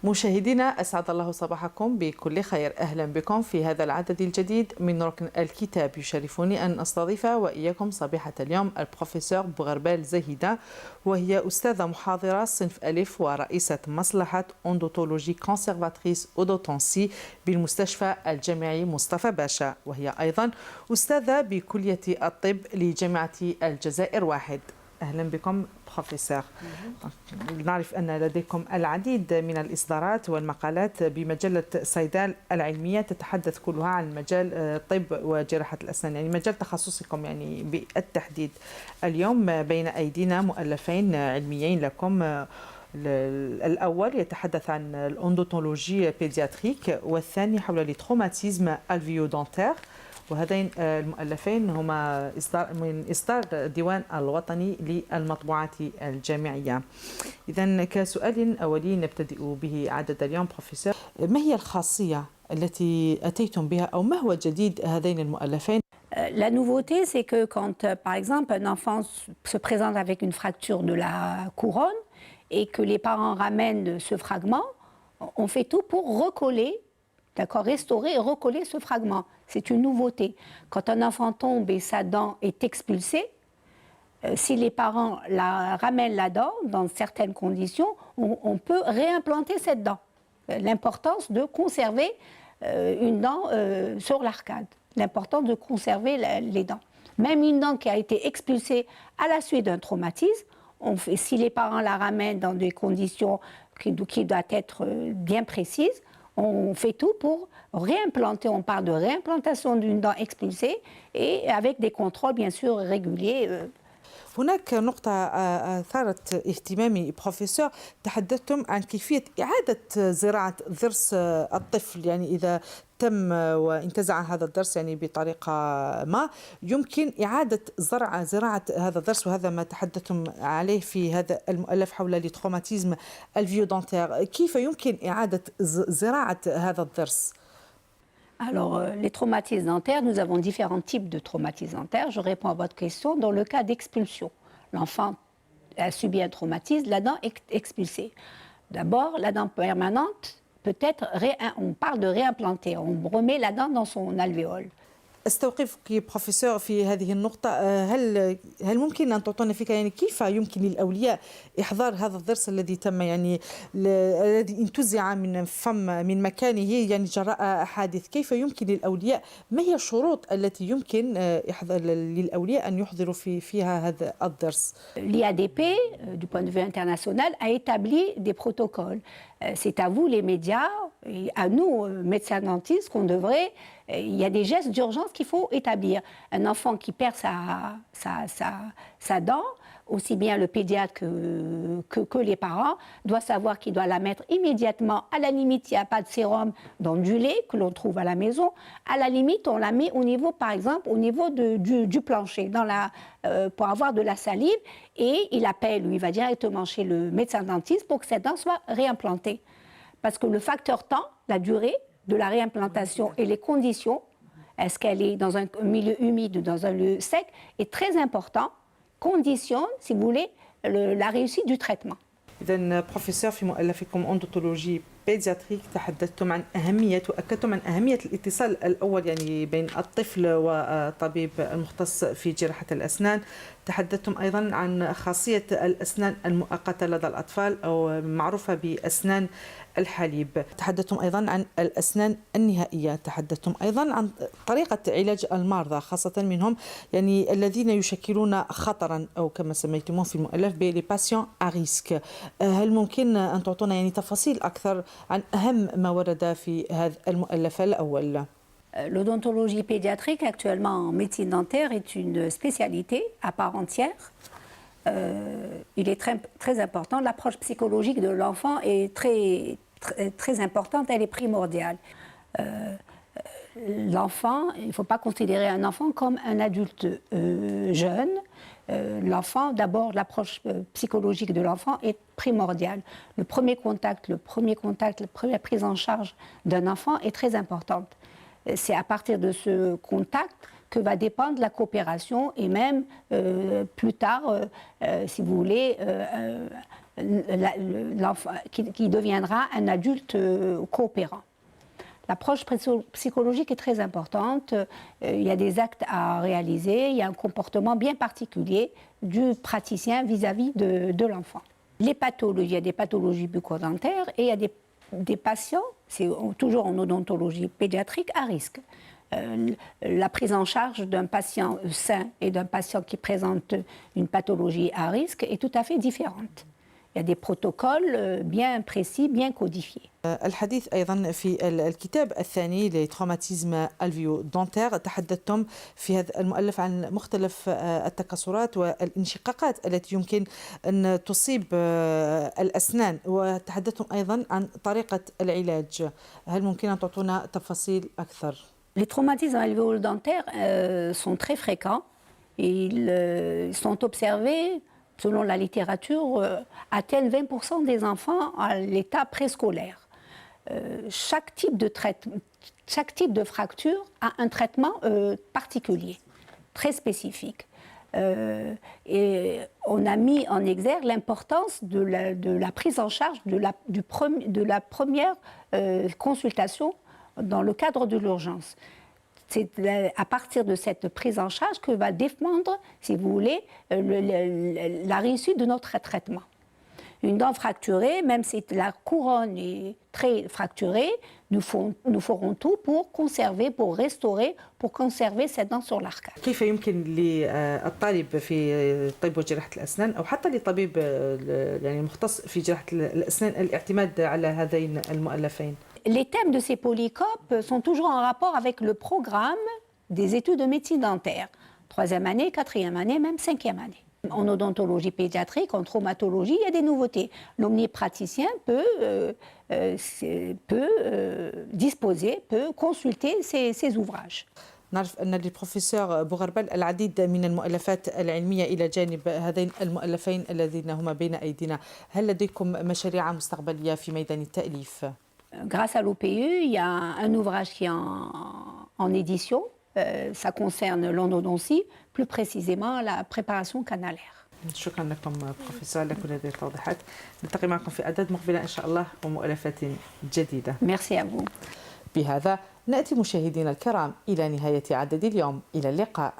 مشاهدينا أسعد الله صباحكم بكل خير. أهلا بكم في هذا العدد الجديد من ركن الكتاب. يشرفني أن أستضيف وإياكم صبيحة اليوم البروفيسور بوغربال زهيدة، وهي أستاذة محاضرة صنف ألف ورئيسة مصلحة أندوتولوجي كونسيرفاتريس أودوتونسي بالمستشفى الجامعي مصطفى باشا، وهي أيضا أستاذة بكلية الطب لجامعة الجزائر واحد. أهلا بكم بروفيسور. نعرف أن لديكم العديد من الإصدارات والمقالات بمجلة سيدال العلمية تتحدث كلها عن مجال الطب وجراحة الأسنان، يعني مجال تخصصكم يعني بالتحديد. اليوم بين أيدينا مؤلفين علميين لكم. الأول يتحدث عن الأندوتولوجي بيدياتريك، والثاني حول التروماتيزم الفيودونتير، وهذين المؤلفين هما من إصدار الديوان الوطني للمطبوعات الجامعية. إذن كسؤال أولي نبتدئ به عدد اليوم بروفيسور، ما هي الخاصية التي أتيتم بها أو ما هو جديد هذين المؤلفين؟ La nouveauté, c'est que quand, par exemple, un enfant se présente avec une fracture de la couronne et que les parents ramènent ce fragment, on fait tout pour recoller, d'accord, restaurer et recoller ce fragment. C'est une nouveauté. Quand un enfant tombe et sa dent est expulsée, si les parents ramènent la dent, dans certaines conditions, on peut réimplanter cette dent. L'importance de conserver une dent sur l'arcade. L'importance de conserver les dents. Même une dent qui a été expulsée à la suite d'un traumatisme, si les parents la ramènent dans des conditions qui doivent être bien précises, on fait tout pour réimplanter. On parle de réimplantation d'une dent expulsée et avec des contrôles bien sûr réguliers. هناك نقطة أثارت اهتمامي بروفيسور، تحدثتم عن كيفية إعادة زراعة ضرس الطفل، يعني إذا تم وانتزع هذا الضرس يعني بطريقة ما يمكن إعادة زراعة هذا الضرس، وهذا ما تحدثتم عليه في هذا المؤلف حول التروماتيزم الفيودونتير. كيف يمكن إعادة زراعة هذا الضرس؟ Alors, les traumatismes dentaires, nous avons différents types de traumatismes dentaires. Je réponds à votre question. Dans le cas d'expulsion, l'enfant a subi un traumatisme, la dent est expulsée. D'abord, la dent permanente, peut-être, on parle de réimplanter, on remet la dent dans son alvéole. استوقفك بروفيسور في هذه النقطة. هل ممكن أن تعطونا فكرة يعني كيف يمكن للأولياء إحضار هذا الضرس الذي تم يعني الذي انتزع من مكانه يعني جراء حادث؟ كيف يمكن للأولياء، ما هي الشروط التي يمكن للأولياء أن يحضروا فيها هذا الضرس؟ L'IADP, du point de vue international, a établi des protocoles. C'est à vous, les médias, et à nous, médecins dentistes, qu'on devrait. Il y a des gestes d'urgence qu'il faut établir. Un enfant qui perd sa dent, aussi bien le pédiatre que les parents, doit savoir qu'il doit la mettre immédiatement. À la limite, il n'y a pas de sérum d'ondulé que l'on trouve à la maison. À la limite, on la met au niveau, par exemple, au niveau du plancher, pour avoir de la salive. Et il appelle, ou il va directement chez le médecin dentiste pour que cette dent soit réimplantée. Parce que le facteur temps, la durée de la réimplantation et les conditions, est-ce qu'elle est dans un milieu humide ou dans un lieu sec, est très important, conditionne, si vous voulez, la réussite du traitement. إذن بروفيسور، في مؤلفكم أندوتولوجي بيدياتريك تحدثتم عن أهمية وأكدتم عن أهمية الاتصال الأول يعني بين الطفل والطبيب المختص في جراحة الأسنان. تحدثتم أيضا عن خاصية الأسنان المؤقتة لدى الأطفال أو معروفة بأسنان الحليب. تحدثتم أيضا عن الأسنان النهائية. تحدثتم أيضا عن طريقة علاج المرضى، خاصة منهم يعني الذين يشكلون خطرا أو كما سميتموه في المؤلف بلي باسيون à risque. هل ممكن أن تعطونا يعني تفاصيل أكثر عن أهم ما ورد في هذا المؤلف الأول؟ L'odontologie pédiatrique actuellement en médecine dentaire est une spécialité à part entière. Il est très important. L'approche psychologique de l'enfant est très importante, elle est primordiale. L'enfant, il ne faut pas considérer un enfant comme un adulte jeune. L'enfant, d'abord, l'approche psychologique de l'enfant est primordiale. La première prise en charge d'un enfant est très importante. C'est à partir de ce contact que va dépendre la coopération et même plus tard, si vous voulez, qui deviendra un adulte coopérant. L'approche psychologique est très importante. Il y a des actes à réaliser, il y a un comportement bien particulier du praticien vis-à-vis de l'enfant. Les pathologies, il y a des pathologies bucco-dentaires et il y a des patients, c'est toujours en odontologie pédiatrique, à risque. La prise en charge d'un patient sain et d'un patient qui présente une pathologie à risque est tout à fait différente. Il y a des protocoles bien précis, bien codifiés. الحديث أيضا في الكتاب الثاني لتروماتيزم الفيو دونتير تحدثتم في هذا المؤلف عن مختلف التكسرات والانشقاقات التي يمكن أن تصيب الأسنان وتحدثتم أيضا عن طريقة العلاج. هل ممكن أن تعطونا تفاصيل أكثر؟ Les traumatismes alvéolo-dentaires sont très fréquents. Ils sont observés, selon la littérature, atteignent 20% des enfants à l'état préscolaire. Chaque type de fracture a un traitement particulier, très spécifique. Et on a mis en exergue l'importance de la prise en charge de la première consultation dans le cadre de l'urgence. C'est à partir de cette prise en charge que va dépendre, si vous voulez, la réussite de notre traitement. Une dent fracturée, même si la couronne est très fracturée, nous ferons tout pour conserver, pour restaurer, pour conserver cette dent sur l'arcade. كيف يمكن للطالب في طب وجراحة الأسنان أو حتى للطبيب يعني المختص في جراحة الأسنان الاعتماد على هذين المؤلفين؟ Les thèmes de ces polycopes sont toujours en rapport avec le programme des études de médecine dentaire. 3e année, 4e année, même 5e année. En odontologie pédiatrique, en traumatologie, il y a des nouveautés. L'omnipraticien peut disposer, peut consulter ces ouvrages. نعرف أن للبروفيسور بوغربال العديد من المؤلفات العلمية إلى جانب هذين المؤلفين الذين هما بين أيدينا. هل لديكم مشاريع مستقبلية في ميدان التأليف؟ Grâce à l'OPU, il y a un ouvrage qui est en édition. Ça concerne l'endodontie, plus précisément la préparation canalaire. شكرا لكم بروفيسور على كل هذه التوضيحات. نلتقي معكم في أعداد مقبلة إن شاء الله ومؤلفات جديدة. Merci à vous. بهذا نأتي مشاهدينا الكرام إلى نهاية عدد اليوم. إلى اللقاء.